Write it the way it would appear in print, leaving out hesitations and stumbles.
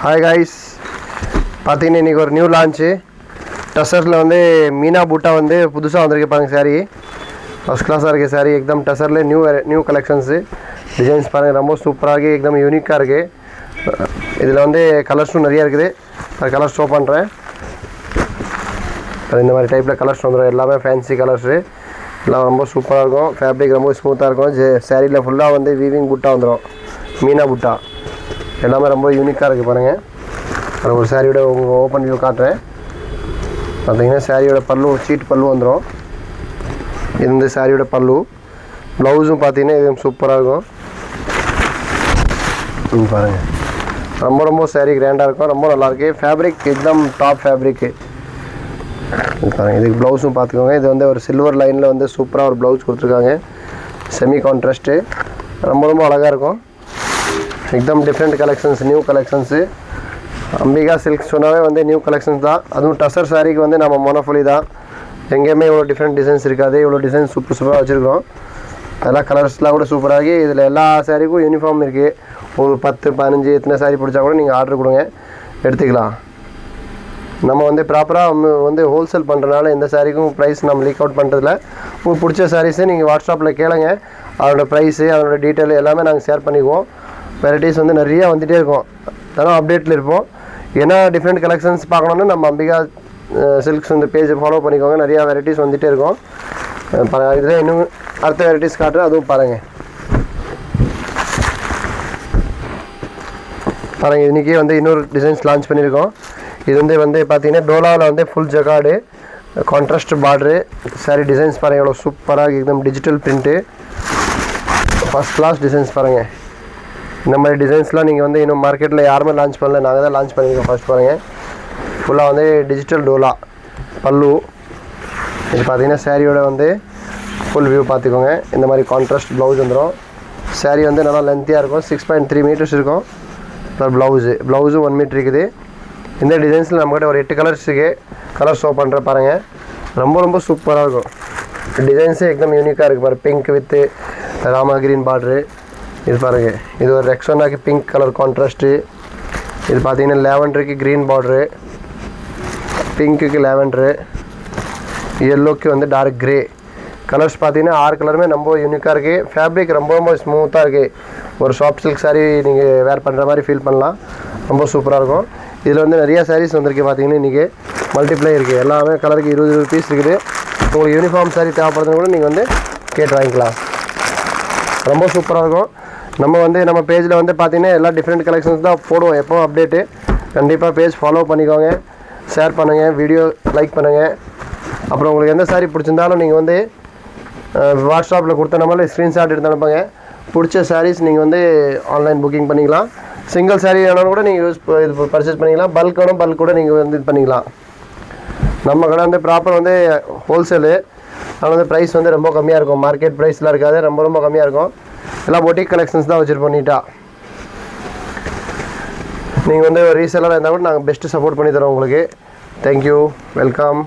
Hi guys, பார்த்தீங்கன்னா இன்றைக்கி ஒரு நியூ லான்ச்சு. டசரில் வந்து மீனா பூட்டா வந்து புதுசாக வந்திருக்கு பாருங்கள். சாரீ ஃபஸ்ட் கிளாஸாக இருக்குது. சாரீ எக்தம் டசரில் நியூ கலெக்ஷன்ஸு டிசைன்ஸ் பாருங்கள், ரொம்ப சூப்பராக எக்தம் யூனிக்காக இருக்குது. இதில் வந்து கலர்ஸும் நிறையா இருக்குது. அது கலர் ஷோ பண்ணுறேன். அது இந்த மாதிரி டைப்பில் கலர்ஸ் வந்துடும். எல்லாமே ஃபேன்சி கலர்ஸு, எல்லாம் ரொம்ப சூப்பராக இருக்கும். ஃபேப்ரிக் ரொம்ப ஸ்மூத்தாக இருக்கும். சாரியில் ஃபுல்லாக வந்து வீவிங் பூட்டா வந்துடும். மீனா பூட்டா எல்லாமே ரொம்ப யூனிக்காக இருக்குது பாருங்கள். அது ஒரு சாரியோட உங்கள் ஓப்பன் வியூ காட்டுறேன். பார்த்தீங்கன்னா சாரியோட பல்லு சீட் பல்லு வந்துடும். இது வந்து சாரியோட பல்லு. ப்ளவுஸும் பார்த்தீங்கன்னா இது சூப்பராக இருக்கும். பாருங்கள், ரொம்ப சாரி கிராண்டாக இருக்கும். ரொம்ப நல்லாயிருக்கு. ஃபேப்ரிக் எக்தம் டாப் ஃபேப்ரிக்கு. பாருங்கள், இதுக்கு ப்ளவுஸும் பார்த்துக்கோங்க. இது வந்து ஒரு சில்வர் லைனில் வந்து சூப்பராக ஒரு ப்ளவுஸ் கொடுத்துருக்காங்க. செமி கான்ட்ராஸ்ட்டு, ரொம்ப அழகாக இருக்கும். எக்தம் different collections, new collections. Ambika silks சொன்னாவே வந்து நியூ கலெக்ஷன்ஸ் தான். அதுவும் டசர் சாரிக்கு வந்து நம்ம மோனோஃபுலி தான். எங்கேயுமே இவ்வளோ டிஃப்ரெண்ட் டிசைன்ஸ் இருக்காது. இவ்வளோ டிசைன்ஸ் சூப்பராக வச்சுருக்கோம். அதெல்லாம் கலர்ஸ்லாம் கூட சூப்பராகி இதில் எல்லா சாரிக்கும் யூனிஃபார்ம் இருக்குது. ஒரு 10-15 எத்தனை சாரி பிடிச்சா கூட நீங்கள் ஆர்டர் கொடுங்க, எடுத்துக்கலாம். நம்ம வந்து ப்ராப்பராக வந்து ஹோல்சேல் பண்ணுறதுனால எந்த சாரிக்கும் ப்ரைஸ் நம்ம லீக் அவுட் பண்ணுறதில்ல. உங்களுக்கு பிடிச்ச சாரீஸை நீங்கள் வாட்ஸ்அப்பில் கேளுங்க. அதோட ப்ரைஸு, அதோட டீட்டெயில் எல்லாமே நாங்கள் ஷேர் பண்ணிக்குவோம். வெரைட்டிஸ் வந்து நிறையா வந்துகிட்டே இருக்கும். அதனால் அப்டேட்டில் இருப்போம். ஏன்னா டிஃப்ரெண்ட் கலெக்ஷன்ஸ் பார்க்கணுன்னா நம்ம அம்பிகா சில்க்ஸ் இந்த பேஜை ஃபாலோ பண்ணிக்கோங்க. நிறையா வெரைட்டிஸ் வந்துகிட்டே இருக்கும். இதில் இன்னும் அடுத்த வெரைட்டிஸ் காட்டுறேன், அதுவும் பாருங்கள். இன்றைக்கி வந்து இன்னொரு டிசைன்ஸ் லான்ச் பண்ணியிருக்கோம். இது வந்து பார்த்தீங்கன்னா டோலாவில் வந்து ஃபுல் ஜகாடு கான்ட்ராஸ்ட் பார்ட்ரு சாரி டிசைன்ஸ் பாருங்கள். எவ்வளோ சூப்பராக எக்தம் digital print, first class designs பாருங்கள். இந்த மாதிரி டிசைன்ஸ்லாம் நீங்கள் வந்து இன்னும் மார்க்கெட்டில் யாருமே லான்ச் பண்ணல, நாங்கள் தான் லான்ச் பண்ணியிருக்கோம். ஃபஸ்ட் பாருங்கள், ஃபுல்லாக வந்து டிஜிட்டல் டோலா பல்லு. இது பார்த்தீங்கன்னா சாரியோட வந்து ஃபுல் வியூ பார்த்துக்கோங்க. இந்த மாதிரி கான்ட்ராஸ்ட் ப்ளவுஸ் வந்துடும். சாரீ வந்து நல்லா லென்த்தியாக இருக்கும். 6.3 மீட்டர்ஸ் இருக்கும். ப்ளவுஸும் 1 மீட்டர் இருக்குது. இந்த டிசைன்ஸில் நம்மக்கிட்ட ஒரு 8 கலர்ஸ் இருக்குது. கலர் ஷோ பண்ணுற பாருங்கள். ரொம்ப சூப்பராக இருக்கும். டிசைன்ஸு எக்தம் யூனிக்காக இருக்குது பாருங்கள். பிங்க் வித்து ராமா கிரீன் பார்ட்ரு. இது பாருங்கள், இது ஒரு ரெக்ஸோனாக்கு பிங்க் கலர் கான்ட்ராஸ்ட்டு. இது பார்த்தீங்கன்னா லேவண்டருக்கு க்ரீன் பார்ட்ரு, பிங்க்குக்கு லேவண்டரு, எல்லோக்கு வந்து டார்க் க்ரே. கலர்ஸ் பார்த்தீங்கன்னா 6 கலருமே ரொம்ப யூனிக்காக இருக்குது. ஃபேப்ரிக் ரொம்ப ஸ்மூத்தாக இருக்குது. ஒரு சாஃப்ட் சில்க் சாரீ நீங்கள் வேர் பண்ணுற மாதிரி ஃபீல் பண்ணலாம். ரொம்ப சூப்பராக இருக்கும். இதில் வந்து நிறையா சாரீஸ் வந்திருக்கு. பார்த்தீங்கன்னா இன்றைக்கி மல்டிப்ளை இருக்குது. எல்லாமே கலருக்கு 20 பீஸ் இருக்குது. உங்களுக்கு யூனிஃபார்ம் சாரீ தேவைப்படுறதுன்னு கூட நீங்கள் வந்து கேட்டு வாங்கிக்கலாம். ரொம்ப சூப்பராக இருக்கும். நம்ம பேஜில் வந்து பார்த்தீங்கன்னா எல்லா டிஃப்ரெண்ட் கலெக்ஷன்ஸ் தான் போடுவோம். எப்போவும் அப்டேட்டு. கண்டிப்பாக பேஜ் ஃபாலோ பண்ணிக்கோங்க, ஷேர் பண்ணுங்கள், வீடியோ லைக் பண்ணுங்கள். அப்புறம் உங்களுக்கு எந்த சாரீ பிடிச்சிருந்தாலும் நீங்கள் வந்து வாட்ஸ்அப்பில் கொடுத்த நம்பரில் ஸ்க்ரீன்ஷாட் எடுத்து அனுப்புங்க. பிடிச்ச சாரீஸ் நீங்கள் வந்து ஆன்லைன் புக்கிங் பண்ணிக்கலாம். சிங்கிள் சாரீ வேணாலும் கூட நீங்கள் இது பர்ச்சேஸ் பண்ணிக்கலாம். பல்க் கூட நீங்கள் வந்து இது பண்ணிக்கலாம். நம்ம கடை வந்து ப்ராப்பர் வந்து ஹோல்சேலு. அதனால் வந்து ப்ரைஸ் வந்து ரொம்ப கம்மியாக இருக்கும். மார்க்கெட் ப்ரைஸ்லாம் இருக்காது. ரொம்ப கம்மியாக இருக்கும். எல்லாம் பொட்டிக் கலெக்ஷன்ஸ் தான் வச்சுருப்போம் நீட்டாக. நீங்கள் வந்து ஒரு ரீசெல்லராக இருந்தால் கூட நாங்கள் பெஸ்ட்டு சப்போர்ட் பண்ணி தரோம் உங்களுக்கு. Thank you, welcome.